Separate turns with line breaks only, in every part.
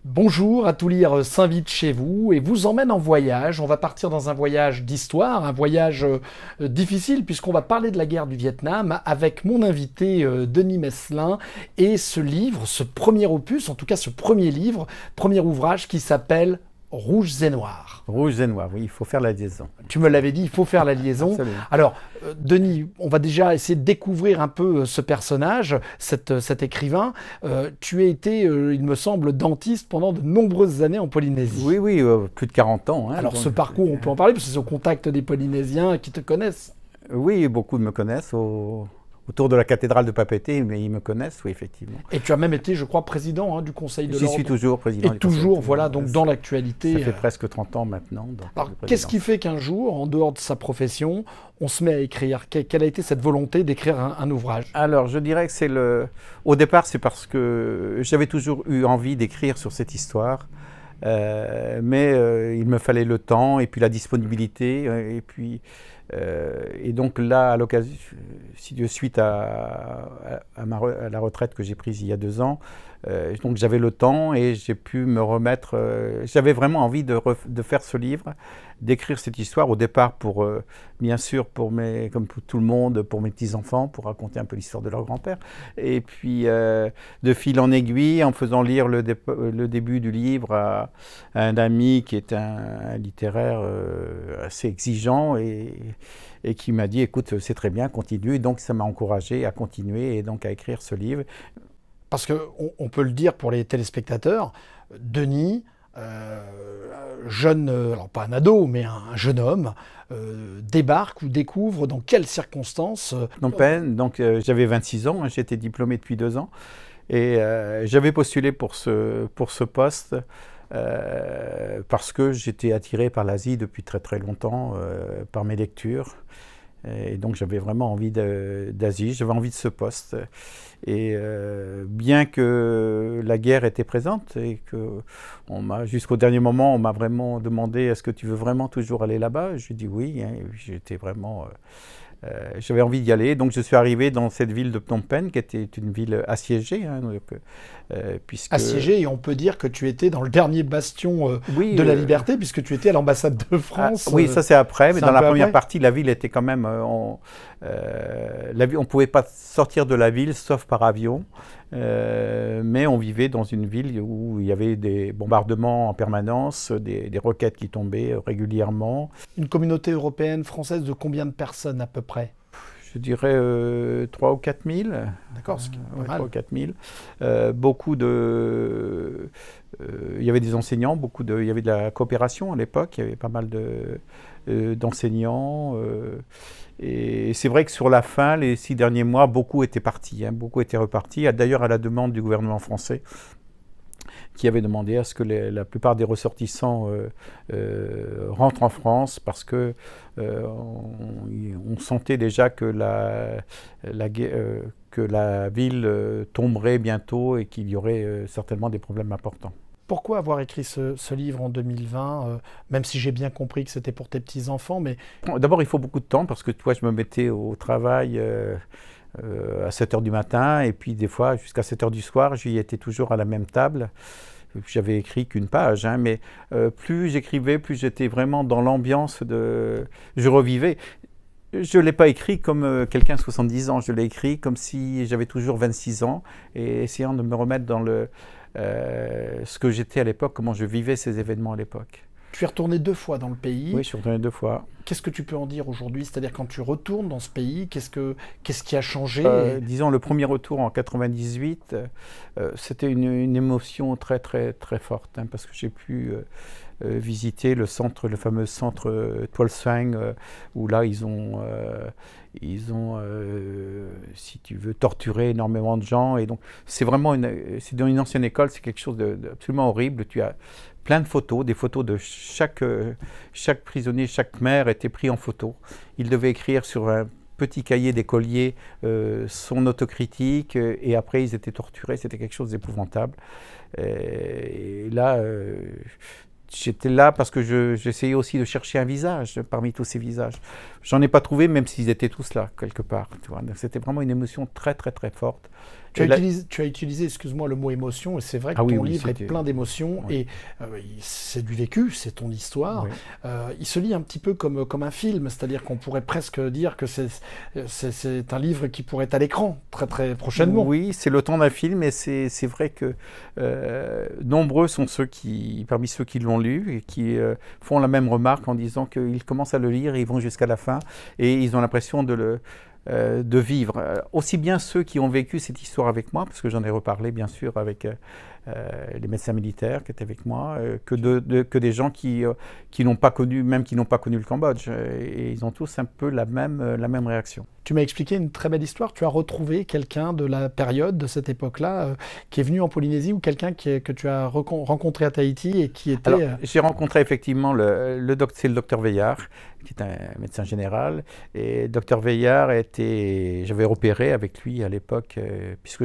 Bonjour, à tout lire s'invite chez vous et vous emmène en voyage. On va partir dans un voyage d'histoire, un voyage difficile puisqu'on va parler de la guerre du Vietnam avec mon invité Denis Meslin et ce livre, ce premier opus, en tout cas ce premier livre, premier ouvrage qui s'appelle Rouges et Noirs.
Rouges et Noirs, oui, il faut faire la liaison.
Tu me l'avais dit, il faut faire la liaison.
Absolument.
Alors, Denis, on va déjà essayer de découvrir un peu ce personnage, cet écrivain. Tu as été, il me semble, dentiste pendant de nombreuses années en Polynésie.
Oui, oui, plus de 40 ans. Hein,
Alors,
donc,
ce parcours, on peut en parler, parce que c'est au contact des Polynésiens qui te connaissent.
Oui, beaucoup me connaissent autour de la cathédrale de Papeete, mais ils me connaissent, oui, effectivement.
Et tu as même été, je crois, président du Conseil de l'Ordre.
J'y suis toujours président.
Et toujours, voilà, donc dans l'actualité.
Ça fait presque 30 ans maintenant.
Alors, qu'est-ce qui fait qu'un jour, en dehors de sa profession, on se met à écrire? Quelle a été cette volonté d'écrire un ouvrage?
Alors, je dirais que c'est au départ, c'est parce que j'avais toujours eu envie d'écrire sur cette histoire. Mais il me fallait le temps et puis la disponibilité et donc là, à l'occasion, suite à la retraite que j'ai prise il y a 2 ans, donc j'avais le temps et j'ai pu me remettre. J'avais vraiment envie de faire ce livre, d'écrire cette histoire au départ pour, bien sûr, comme pour tout le monde, pour mes petits-enfants, pour raconter un peu l'histoire de leur grand-père. Et puis, de fil en aiguille, en faisant lire le début du livre à un ami qui est un littéraire assez exigeant et qui m'a dit, écoute, c'est très bien, continue. Et donc, ça m'a encouragé à continuer et donc à écrire ce livre.
Parce qu'on peut le dire pour les téléspectateurs, Denis, jeune, alors pas un ado, mais un jeune homme, débarque ou découvre dans quelles circonstances
Phnom Penh, donc j'avais 26 ans, hein, j'étais diplômé depuis 2 ans, et j'avais postulé pour ce poste parce que j'étais attiré par l'Asie depuis très très longtemps, par mes lectures. Et donc j'avais vraiment envie d'Asie, j'avais envie de ce poste. Et bien que la guerre était présente et que jusqu'au dernier moment, on m'a vraiment demandé est-ce que tu veux vraiment toujours aller là-bas? Je dis oui, hein, j'étais vraiment... j'avais envie d'y aller, donc je suis arrivé dans cette ville de Phnom Penh, qui était une ville assiégée. Hein, puisque...
Assiégée, et on peut dire que tu étais dans le dernier bastion
oui,
de la liberté, puisque tu étais à l'ambassade de France.
Oui, ça c'est après, mais dans la première
après.
partie, la ville était quand même... on ne pouvait pas sortir de la ville, sauf par avion. Mais on vivait dans une ville où il y avait des bombardements en permanence, des roquettes qui tombaient régulièrement.
Une communauté européenne, française de combien de personnes à peu près?
Je dirais 3 ou 4 000.
D'accord, c'est pas mal.
3 ou 4 000. Beaucoup de... il y avait des enseignants, il y avait de la coopération à l'époque, il y avait pas mal d'enseignants. Et c'est vrai que sur la fin, les 6 derniers mois, beaucoup étaient partis, hein, beaucoup étaient repartis, d'ailleurs à la demande du gouvernement français, qui avait demandé à ce que la plupart des ressortissants rentrent en France parce que on sentait déjà que la ville tomberait bientôt et qu'il y aurait certainement des problèmes importants.
Pourquoi avoir écrit ce livre en 2020, même si j'ai bien compris que c'était pour tes petits-enfants, mais...
D'abord, il faut beaucoup de temps parce que toi, je me mettais au travail à 7 h du matin et puis des fois jusqu'à 7 h du soir, j'y étais toujours à la même table. J'avais écrit qu'une page, hein, mais plus j'écrivais, plus j'étais vraiment dans l'ambiance je revivais. Je ne l'ai pas écrit comme quelqu'un de 70 ans, je l'ai écrit comme si j'avais toujours 26 ans et essayant de me remettre dans ce que j'étais à l'époque, comment je vivais ces événements à l'époque.
Tu es retourné 2 fois dans le pays.
Oui, je suis retourné 2 fois.
Qu'est-ce que tu peux en dire aujourd'hui? C'est-à-dire quand tu retournes dans ce pays, qu'est-ce qui a changé?
Disons, le premier retour en 98, c'était une émotion très très très forte, hein, parce que j'ai pu visiter le fameux centre Tuol Sleng, où là ils ont si tu veux, torturé énormément de gens. Et donc, c'est vraiment c'est dans une ancienne école, c'est quelque chose d'absolument horrible. Tu as plein de photos, des photos de chaque prisonnier, chaque maire était pris en photo. Il devait écrire sur un petit cahier d'écolier son autocritique et après ils étaient torturés. C'était quelque chose d'épouvantable. Et là, j'étais là parce que j'essayais aussi de chercher un visage parmi tous ces visages. J'en ai pas trouvé, même s'ils étaient tous là, quelque part. C'était vraiment une émotion très, très, très forte.
Tu as utilisé, excuse-moi, le mot émotion, et c'est vrai que
Ah oui,
ton
oui,
livre est plein d'émotions,
oui.
et c'est du vécu, c'est ton histoire.
Oui.
Il se lit un petit peu comme un film, c'est-à-dire qu'on pourrait presque dire que c'est un livre qui pourrait être à l'écran très très prochainement.
Oui, c'est le temps d'un film, et c'est vrai que nombreux sont parmi ceux qui l'ont lu et qui font la même remarque en disant qu'ils commencent à le lire et ils vont jusqu'à la fin, et ils ont l'impression de vivre. Aussi bien ceux qui ont vécu cette histoire avec moi, parce que j'en ai reparlé bien sûr avec les médecins militaires qui étaient avec moi, que des gens qui n'ont pas connu, même qui n'ont pas connu le Cambodge. Et ils ont tous un peu la même réaction.
Tu m'as expliqué une très belle histoire. Tu as retrouvé quelqu'un de la période, de cette époque-là, qui est venu en Polynésie, ou quelqu'un que tu as rencontré à Tahiti et qui était...
Alors, j'ai rencontré effectivement c'est le docteur Veillard, qui est un médecin général. Et docteur Veillard j'avais opéré avec lui à l'époque, puisque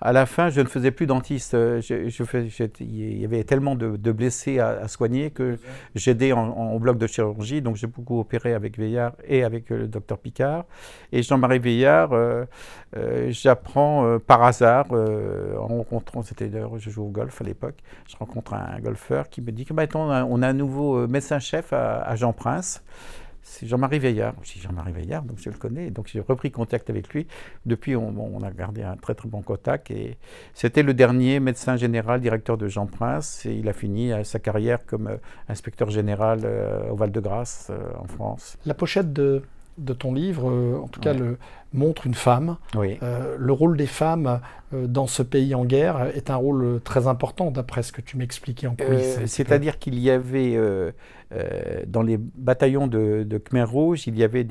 à la fin, je ne faisais plus dentiste. Il y avait tellement de blessés à soigner que j'aidais en bloc de chirurgie. Donc, j'ai beaucoup opéré avec Veillard et avec le docteur Picard. Et Jean-Marie Veillard, j'apprends par hasard, en rencontrant, c'était d'ailleurs, je jouais au golf à l'époque, je rencontre un golfeur qui me dit que on a un nouveau médecin-chef à Jean-Prince. C'est Jean-Marie Veillard. Je dis Jean-Marie Veillard, donc je le connais. Donc j'ai repris contact avec lui. Depuis, on a gardé un très très bon contact. Et c'était le dernier médecin général, directeur de Jean-Prince. Et il a fini sa carrière comme inspecteur général au Val-de-Grâce, en France.
La pochette de ton livre, en tout cas, montre une femme.
Oui.
Le rôle des femmes dans ce pays en guerre est un rôle très important, d'après ce que tu m'expliquais en coulisses.
C'est-à-dire qu'il y avait, dans les bataillons de Khmer Rouge, il y avait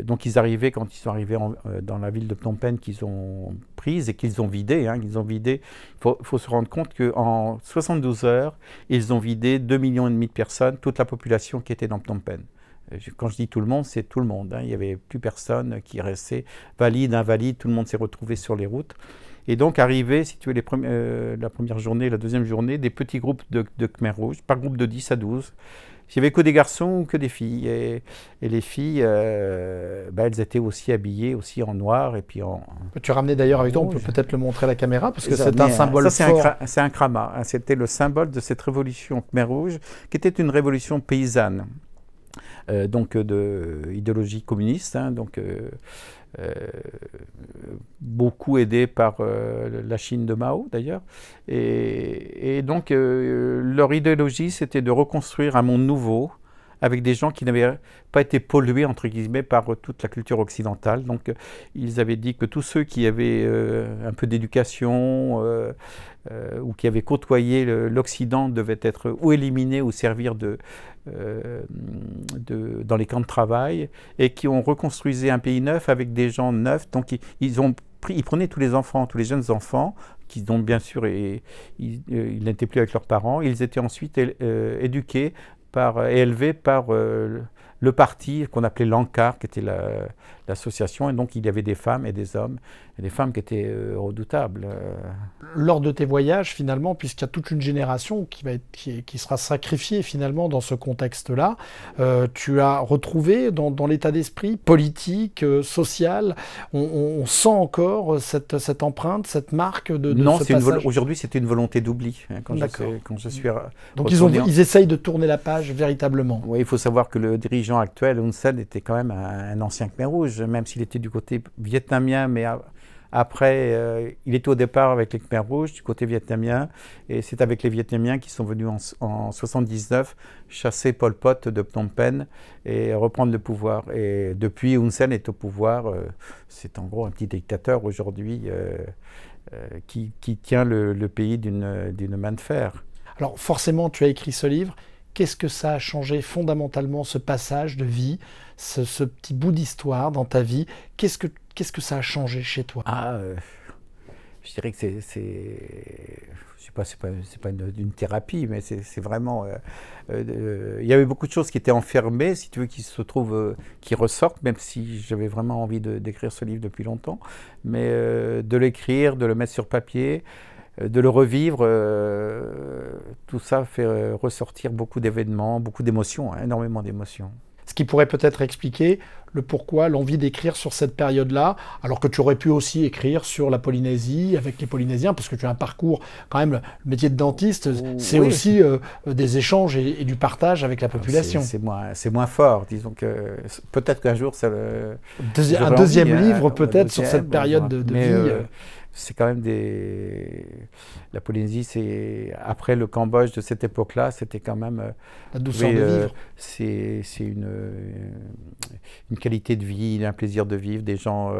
donc ils arrivaient, quand ils sont arrivés dans la ville de Phnom Penh, qu'ils ont prise et qu'ils ont vidé. Il faut se rendre compte qu'en 72 heures, ils ont vidé 2,5 millions de personnes, toute la population qui était dans Phnom Penh. Quand je dis tout le monde, c'est tout le monde. Il n'y avait plus personne qui restait valide, invalide, tout le monde s'est retrouvé sur les routes. Et donc arrivé, si tu veux, la première journée, la deuxième journée, des petits groupes de Khmer Rouge, par groupe de 10 à 12. Il n'y avait que des garçons ou que des filles. Et les filles, elles étaient aussi habillées aussi en noir. Et puis
tu as ramené d'ailleurs avec toi, on peut peut-être le montrer à la caméra, parce que c'est un symbole fort.
C'est un krama. C'était le symbole de cette révolution Khmer Rouge, qui était une révolution paysanne. Donc d'idéologie communiste, beaucoup aidé par la Chine de Mao d'ailleurs. Et donc leur idéologie, c'était de reconstruire un monde nouveau avec des gens qui n'avaient pas été pollués, entre guillemets, par toute la culture occidentale. Donc ils avaient dit que tous ceux qui avaient un peu d'éducation ou qui avaient côtoyé l'Occident devaient être ou éliminés ou servir dans les camps de travail, et qui ont reconstruisé un pays neuf avec des gens neufs. Donc ils prenaient tous les enfants, tous les jeunes enfants, qui donc bien sûr ils n'étaient plus avec leurs parents. Ils étaient ensuite éduqués et élevés par le parti qu'on appelait l'ANCAR, qui était l'association, et donc il y avait des femmes et des hommes, et des femmes qui étaient redoutables.
Lors de tes voyages, finalement, puisqu'il y a toute une génération qui sera sacrifiée finalement dans ce contexte-là, tu as retrouvé dans l'état d'esprit politique, social, on sent encore cette empreinte, cette marque de
non,
ce passage.
Aujourd'hui, c'était une volonté d'oubli. Quand je suis
donc ils essayent de tourner la page véritablement.
Oui, il faut savoir que le dirigeant actuel, Hun Sen, était quand même un ancien Khmer Rouge, même s'il était du côté vietnamien, mais après, il était au départ avec les Khmer Rouges du côté vietnamien, et c'est avec les Vietnamiens qui sont venus en 79 chasser Pol Pot de Phnom Penh et reprendre le pouvoir. Et depuis, Hun Sen est au pouvoir. C'est en gros un petit dictateur aujourd'hui qui tient le pays d'une main de fer.
Alors forcément, tu as écrit ce livre. Qu'est-ce que ça a changé fondamentalement, ce passage de vie, ce petit bout d'histoire dans ta vie? Qu'est-ce que ça a changé chez toi?
Je dirais que je sais pas, c'est pas une thérapie, mais c'est vraiment... il y avait beaucoup de choses qui étaient enfermées, si tu veux, qui ressortent, même si j'avais vraiment envie d'écrire ce livre depuis longtemps. Mais de l'écrire, de le mettre sur papier, de le revivre, tout ça fait ressortir beaucoup d'événements, beaucoup d'émotions, énormément d'émotions.
qui pourrait peut-être expliquer le pourquoi, l'envie d'écrire sur cette période-là, alors que tu aurais pu aussi écrire sur la Polynésie avec les Polynésiens, parce que tu as un parcours, quand même, le métier de dentiste, c'est aussi des échanges et du partage avec la population.
C'est moins fort, disons que peut-être qu'un jour ça
un deuxième livre peut-être sur cette période de vie.
C'est quand même la Polynésie, c'est après le Cambodge de cette époque-là, c'était quand même
la douceur de vivre.
C'est une qualité de vie, un plaisir de vivre, des gens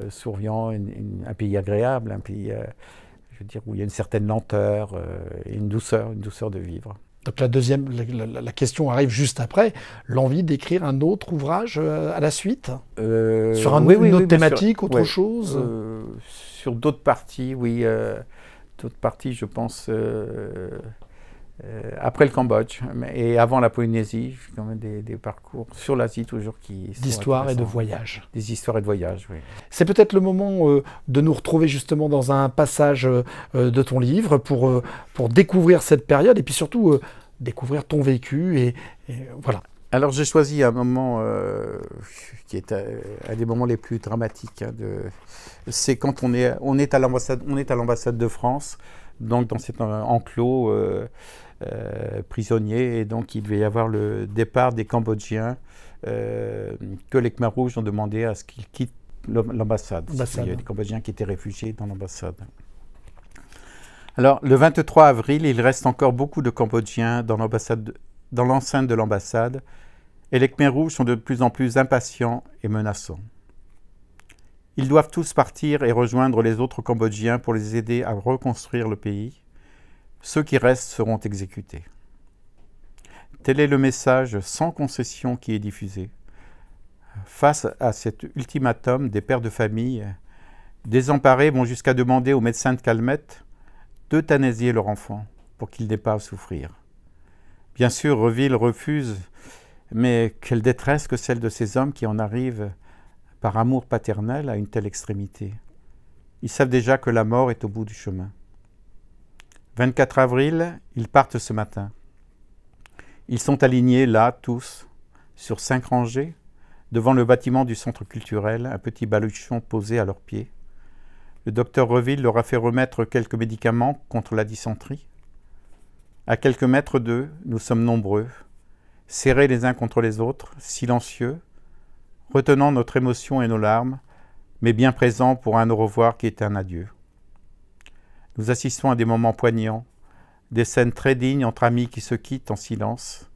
souriants, un pays agréable, un pays, je veux dire, où il y a une certaine lenteur et une douceur de vivre.
Donc la question arrive juste après, l'envie d'écrire un autre ouvrage à la suite sur une autre thématique, autre chose
sur d'autres parties, oui. D'autres parties, je pense, après le Cambodge et avant la Polynésie, quand même des parcours sur l'Asie toujours qui sont
d'histoire et de voyage.
Des histoires et de voyage, oui.
C'est peut-être le moment de nous retrouver justement dans un passage de ton livre pour découvrir cette période et puis surtout découvrir ton vécu et voilà.
Alors j'ai choisi un moment qui est un des moments les plus dramatiques. C'est quand on est à l'ambassade de France, donc dans cet enclos prisonnier, et donc il devait y avoir le départ des Cambodgiens que les Khmers rouges ont demandé à ce qu'ils quittent l'ambassade. Il y a des Cambodgiens qui étaient réfugiés dans l'ambassade. Alors le 23 avril, il reste encore beaucoup de Cambodgiens dans l'enceinte de l'ambassade, et les Khmers rouges sont de plus en plus impatients et menaçants. Ils doivent tous partir et rejoindre les autres Cambodgiens pour les aider à reconstruire le pays. Ceux qui restent seront exécutés. Tel est le message sans concession qui est diffusé. Face à cet ultimatum, des pères de famille désemparés vont jusqu'à demander aux médecins de Calmette d'euthanasier leur enfant pour qu'il n'ait pas à souffrir. Bien sûr, Reville refuse, mais quelle détresse que celle de ces hommes qui en arrivent, par amour paternel, à une telle extrémité. Ils savent déjà que la mort est au bout du chemin. 24 avril, ils partent ce matin. Ils sont alignés là, tous, sur 5 rangées, devant le bâtiment du centre culturel, un petit baluchon posé à leurs pieds. Le docteur Reville leur a fait remettre quelques médicaments contre la dysenterie. À quelques mètres d'eux, nous sommes nombreux, serrés les uns contre les autres, silencieux, retenant notre émotion et nos larmes, mais bien présents pour un au revoir qui est un adieu. Nous assistons à des moments poignants, des scènes très dignes entre amis qui se quittent en silence,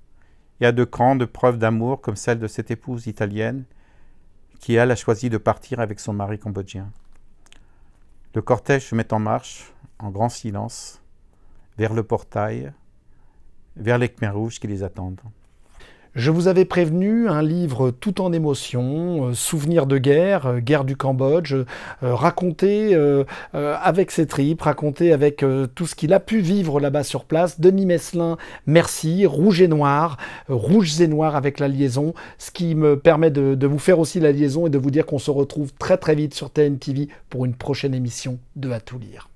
et à de grandes preuves d'amour comme celle de cette épouse italienne qui, elle, a choisi de partir avec son mari cambodgien. Le cortège se met en marche, en grand silence, vers le portail, vers les Khmers rouges qui les attendent.
Je vous avais prévenu, un livre tout en émotion, souvenirs de guerre, guerre du Cambodge, raconté avec ses tripes, raconté avec tout ce qu'il a pu vivre là-bas sur place. Denis Meslin, merci. Rouges et noirs avec la liaison, ce qui me permet de vous faire aussi la liaison et de vous dire qu'on se retrouve très très vite sur TNTV pour une prochaine émission de À tout lire.